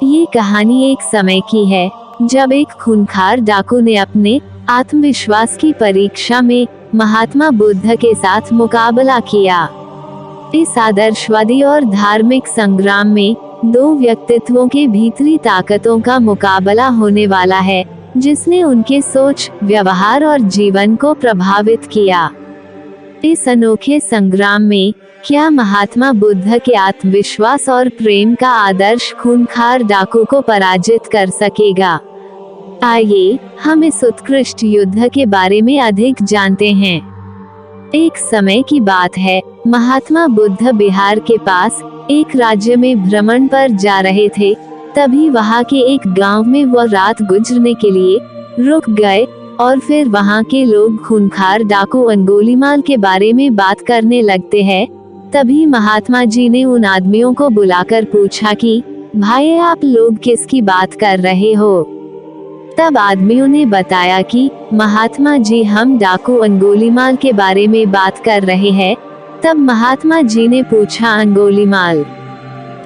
ये कहानी एक समय की है जब एक खूंखार डाकू ने अपने आत्मविश्वास की परीक्षा में महात्मा बुद्ध के साथ मुकाबला किया। इस आदर्शवादी और धार्मिक संग्राम में दो व्यक्तित्वों के भीतरी ताकतों का मुकाबला होने वाला है, जिसने उनके सोच, व्यवहार और जीवन को प्रभावित किया। इस अनोखे संग्राम में क्या महात्मा बुद्ध के आत्मविश्वास और प्रेम का आदर्श खूंखार डाकू को पराजित कर सकेगा? आइए हम इस उत्कृष्ट युद्ध के बारे में अधिक जानते हैं। एक समय की बात है, महात्मा बुद्ध बिहार के पास एक राज्य में भ्रमण पर जा रहे थे। तभी वहां के एक गांव में वह रात गुजरने के लिए रुक गए और फिर वहां के लोग खूंखार डाकू अंगुलीमाल के बारे में बात करने लगते हैं। तभी महात्मा जी ने उन आदमियों को बुलाकर पूछा कि भाई, आप लोग किसकी बात कर रहे हो? तब आदमियों ने बताया कि महात्मा जी, हम डाकू अंगुलीमाल के बारे में बात कर रहे हैं। तब महात्मा जी ने पूछा, अंगुलीमाल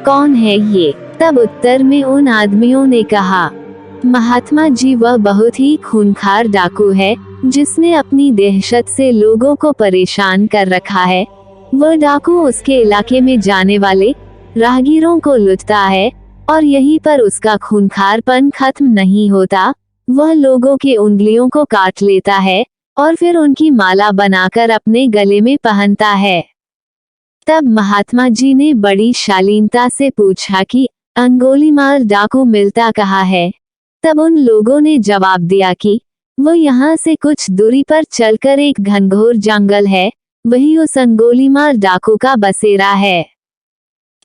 कौन है ये? तब उत्तर में उन आदमियों ने कहा, महात्मा जी, वह बहुत ही खूंखार डाकू है जिसने अपनी दहशत से लोगों को परेशान कर रखा है। वह डाकू उसके इलाके में जाने वाले राहगीरों को लूटता है और यहीं पर उसका खूंखारपन खत्म नहीं होता। वह लोगों के उंगलियों को काट लेता है और फिर उनकी माला बनाकर अपने गले में पहनता है। तब महात्मा जी ने बड़ी शालीनता से पूछा कि अंगुलीमाल डाकू मिलता कहाँ है? तब उन लोगों ने जवाब दिया कि वो यहाँ से कुछ दूरी पर चलकर एक घनघोर जंगल है, वही उस अंगुलीमाल डाकू का बसेरा है।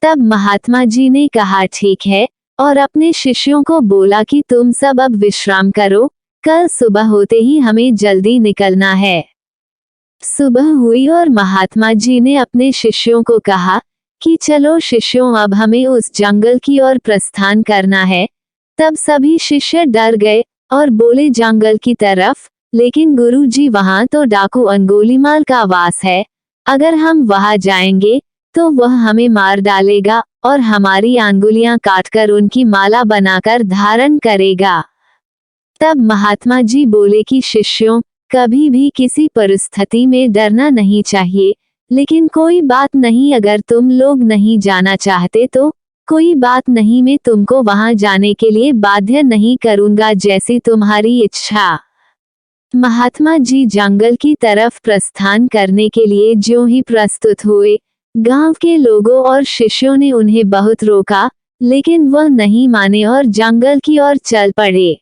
तब महात्मा जी ने कहा, ठीक है, और अपने शिष्यों को बोला कि तुम सब अब विश्राम करो, कल सुबह होते ही हमें जल्दी निकलना है। सुबह हुई और महात्मा जी ने अपने शिष्यों को कहा कि चलो शिष्यों, अब हमें उस जंगल की ओर प्रस्थान करना है। तब सभी शिष्य डर गए और बोले, जंगल की तरफ? लेकिन गुरुजी, वहां तो डाकू अंगुलीमाल का वास है। अगर हम वहां जाएंगे तो वह हमें मार डालेगा और हमारी अंगुलियां काटकर उनकी माला बनाकर धारण करेगा। तब महात्मा जी बोले कि शिष्यों, कभी भी किसी परिस्थिति में डरना नहीं चाहिए, लेकिन कोई बात नहीं, अगर तुम लोग नहीं जाना चाहते तो कोई बात नहीं, मैं तुमको वहां जाने के लिए बाध्य नहीं करूंगा, जैसी तुम्हारी इच्छा। महात्मा जी जंगल की तरफ प्रस्थान करने के लिए ज्यों ही प्रस्तुत हुए, गांव के लोगों और शिष्यों ने उन्हें बहुत रोका, लेकिन वह नहीं माने और जंगल की ओर चल पड़े।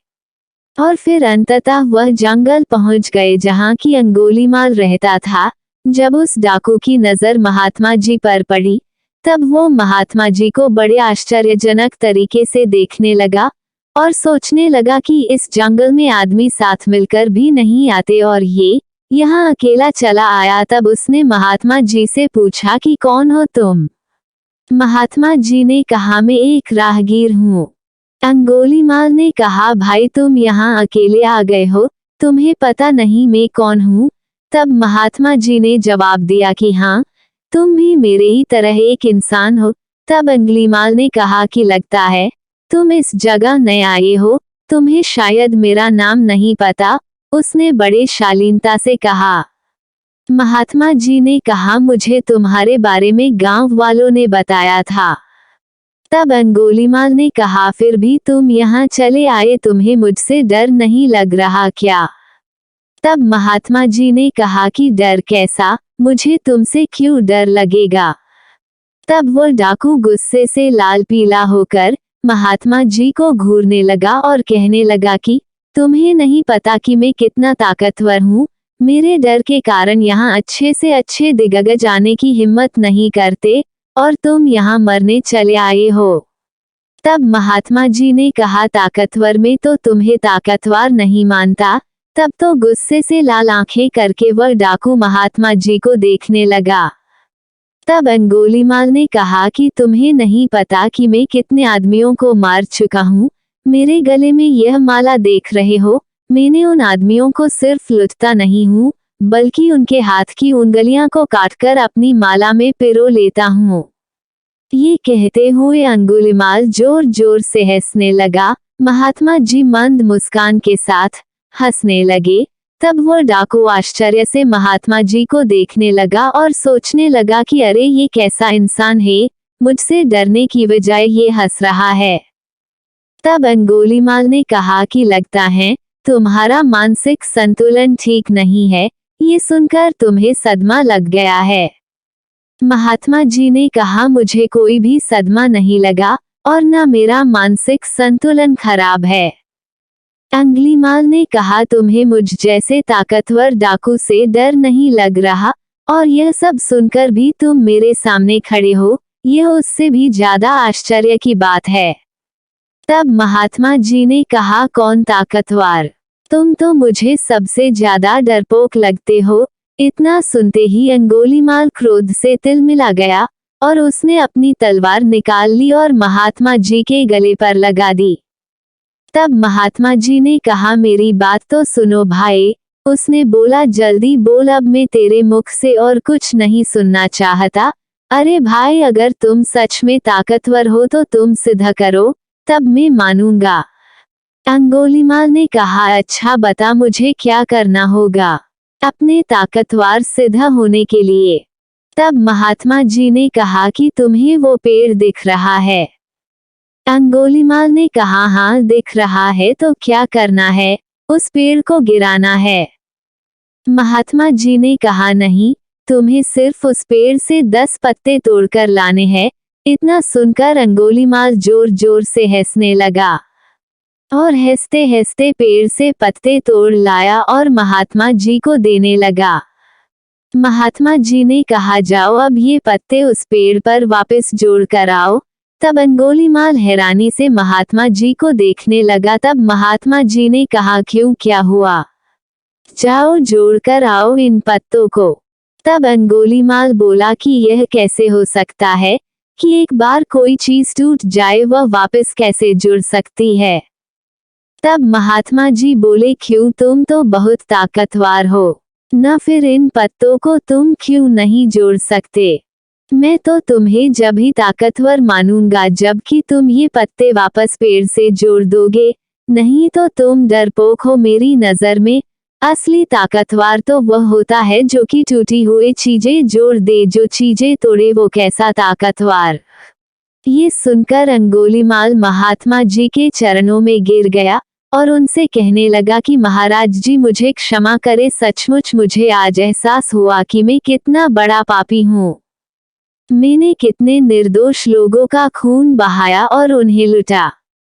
और फिर अंततः वह जंगल पहुंच गए जहां की अंगुलीमाल रहता था। जब उस डाकू की नजर महात्मा जी पर पड़ी, तब वो महात्मा जी को बड़े आश्चर्यजनक तरीके से देखने लगा और सोचने लगा कि इस जंगल में आदमी साथ मिलकर भी नहीं आते और ये यहाँ अकेला चला आया। तब उसने महात्मा जी से पूछा कि कौन हो तुम? महात्मा जी ने कहा, मैं एक राहगीर हूँ। अंगुलीमाल ने कहा, भाई तुम यहाँ अकेले आ गए हो, तुम्हें पता नहीं मैं कौन हूँ? तब महात्मा जी ने जवाब दिया कि हाँ, तुम भी मेरे ही तरह एक इंसान हो। तब अंगुलीमाल ने कहा कि लगता है तुम इस जगह नए आए हो, तुम्हें शायद मेरा नाम नहीं पता। उसने बड़े शालीनता से कहा। महात्मा जी ने कहा, मुझे तुम्हारे बारे में गांव वालों ने बताया था। तब अंगुलीमाल ने कहा, फिर भी तुम यहाँ चले आए, तुम्हें मुझसे डर नहीं लग रहा क्या? तब महात्मा जी ने कहा कि डर कैसा, मुझे तुमसे क्यों डर लगेगा? तब वो डाकू गुस्से से लाल पीला होकर महात्मा जी को घूरने लगा और कहने लगा कि तुम्हें नहीं पता कि मैं कितना ताकतवर हूँ। मेरे डर के कारण यहाँ अच्छे से अच्छे दिग्गज आने की हिम्मत नहीं करते और तुम यहाँ मरने चले आए हो। तब महात्मा जी ने कहा, ताकतवर में तो तुम्हें ताकतवर नहीं मानता। तब तो गुस्से से लाल आंखें करके वह डाकू महात्मा जी को देखने लगा। तब अंगुलीमाल ने कहा कि तुम्हें नहीं पता कि मैं कितने आदमियों को मार चुका हूँ। मेरे गले में यह माला देख रहे हो, मैंने उन आदमियों को सिर्फ लूटता नहीं हूँ, बल्कि उनके हाथ की उंगलियां को काटकर अपनी माला में पिरो लेता हूँ। ये कहते हुए अंगुलीमाल जोर जोर से हंसने लगा। महात्मा जी मंद मुस्कान के साथ हंसने लगे। तब वो डाकू आश्चर्य से महात्मा जी को देखने लगा और सोचने लगा कि अरे ये कैसा इंसान है, मुझसे डरने की बजाय ये हंस रहा है। तब अंगुलीमाल ने कहा कि लगता है तुम्हारा मानसिक संतुलन ठीक नहीं है, ये सुनकर तुम्हें सदमा लग गया है। महात्मा जी ने कहा मुझे कोई भी सदमा नहीं लगा और न मेरा मानसिक संतुलन खराब है। अंगुलीमाल ने कहा तुम्हें मुझ जैसे ताकतवर डाकू से डर नहीं लग रहा, और यह सब सुनकर भी तुम मेरे सामने खड़े हो, यह उससे भी ज्यादा आश्चर्य की बात है। तब महात्मा जी ने कहा कौन ताकतवर? तुम तो मुझे सबसे ज्यादा डरपोक लगते हो। इतना सुनते ही अंगुलीमाल क्रोध से तिलमिला गया और उसने अपनी तलवार निकाल ली और महात्मा जी के गले पर लगा दी। तब महात्मा जी ने कहा मेरी बात तो सुनो भाई। उसने बोला जल्दी बोल, अब मैं तेरे मुख से और कुछ नहीं सुनना चाहता। अरे भाई अगर तुम सच में ताकतवर हो तो तुम सिद्ध करो, तब मैं मानूंगा। अंगुलीमाल ने कहा अच्छा बता मुझे क्या करना होगा अपने ताकतवर सिद्ध होने के लिए। तब महात्मा जी ने कहा कि तुम्हें वो पेड़ दिख रहा है? अंगुलीमाल ने कहा हाँ दिख रहा है, तो क्या करना है? उस पेड़ को गिराना है। महात्मा जी ने कहा नहीं, तुम्हें सिर्फ उस पेड़ से 10 पत्ते तोड़कर लाने हैं। इतना सुनकर अंगुलीमाल जोर जोर से हंसने लगा और हंसते हंसते पेड़ से पत्ते तोड़ लाया और महात्मा जी को देने लगा। महात्मा जी ने कहा जाओ अब ये पत्ते उस पेड़ पर वापस जोड़ कर आओ। तब अंगुलीमाल हैरानी से महात्मा जी को देखने लगा। तब महात्मा जी ने कहा क्यों, क्या हुआ? जाओ जोड़ कर आओ इन पत्तों को। तब अंगुलीमाल बोला कि यह कैसे हो सकता है कि एक बार कोई चीज टूट जाए वह वापस कैसे जुड़ सकती है? तब महात्मा जी बोले क्यों, तुम तो बहुत ताकतवर हो न, फिर इन पत्तों को तुम क्यों नहीं जोड़ सकते? मैं तो तुम्हें जब ही ताकतवर मानूंगा जबकि तुम ये पत्ते वापस पेड़ से जोड़ दोगे, नहीं तो तुम डरपोक हो मेरी नजर में। असली ताकतवर तो वह होता है जो कि टूटी हुई चीजें जोड़ दे, जो चीजें तोड़े वो कैसा ताकतवर? ये सुनकर अंगुलीमाल महात्मा जी के चरणों में गिर गया और उनसे कहने लगा कि महाराज जी मुझे क्षमा करे, सचमुच मुझे आज एहसास हुआ कि मैं कितना बड़ा पापी हूँ। मैंने कितने निर्दोष लोगों का खून बहाया और उन्हें लुटा।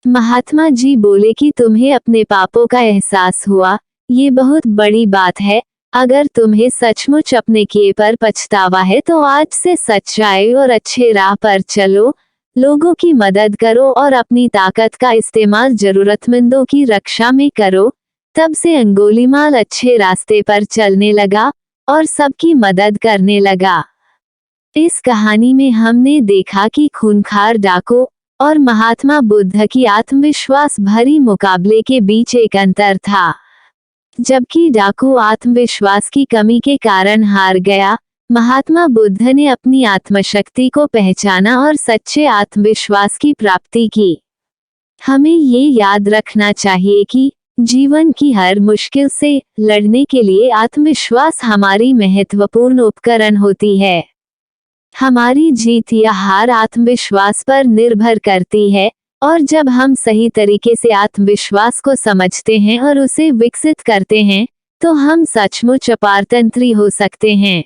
महात्मा जी बोले कि तुम्हें अपने पापों का एहसास हुआ, ये बहुत बड़ी बात है। अगर तुम्हें सचमुच अपने किए पर पछतावा है तो आज से सच्चाई और अच्छे राह पर चलो, लोगों की मदद करो और अपनी ताकत का इस्तेमाल जरूरतमंदों की रक्षा में करो। तब से अंगुलीमाल अच्छे रास्ते पर चलने लगा और सबकी मदद करने लगा। इस कहानी में हमने देखा कि खूंखार डाकू और महात्मा बुद्ध की आत्मविश्वास भरी मुकाबले के बीच एक अंतर था। जबकि डाकू आत्मविश्वास की कमी के कारण हार गया, महात्मा बुद्ध ने अपनी आत्मशक्ति को पहचाना और सच्चे आत्मविश्वास की प्राप्ति की। हमें ये याद रखना चाहिए कि जीवन की हर मुश्किल से लड़ने के लिए आत्मविश्वास हमारी महत्वपूर्ण उपकरण होती है। हमारी जीत या हार आत्मविश्वास पर निर्भर करती है, और जब हम सही तरीके से आत्मविश्वास को समझते हैं और उसे विकसित करते हैं, तो हम सचमुच अपारतंत्री हो सकते हैं।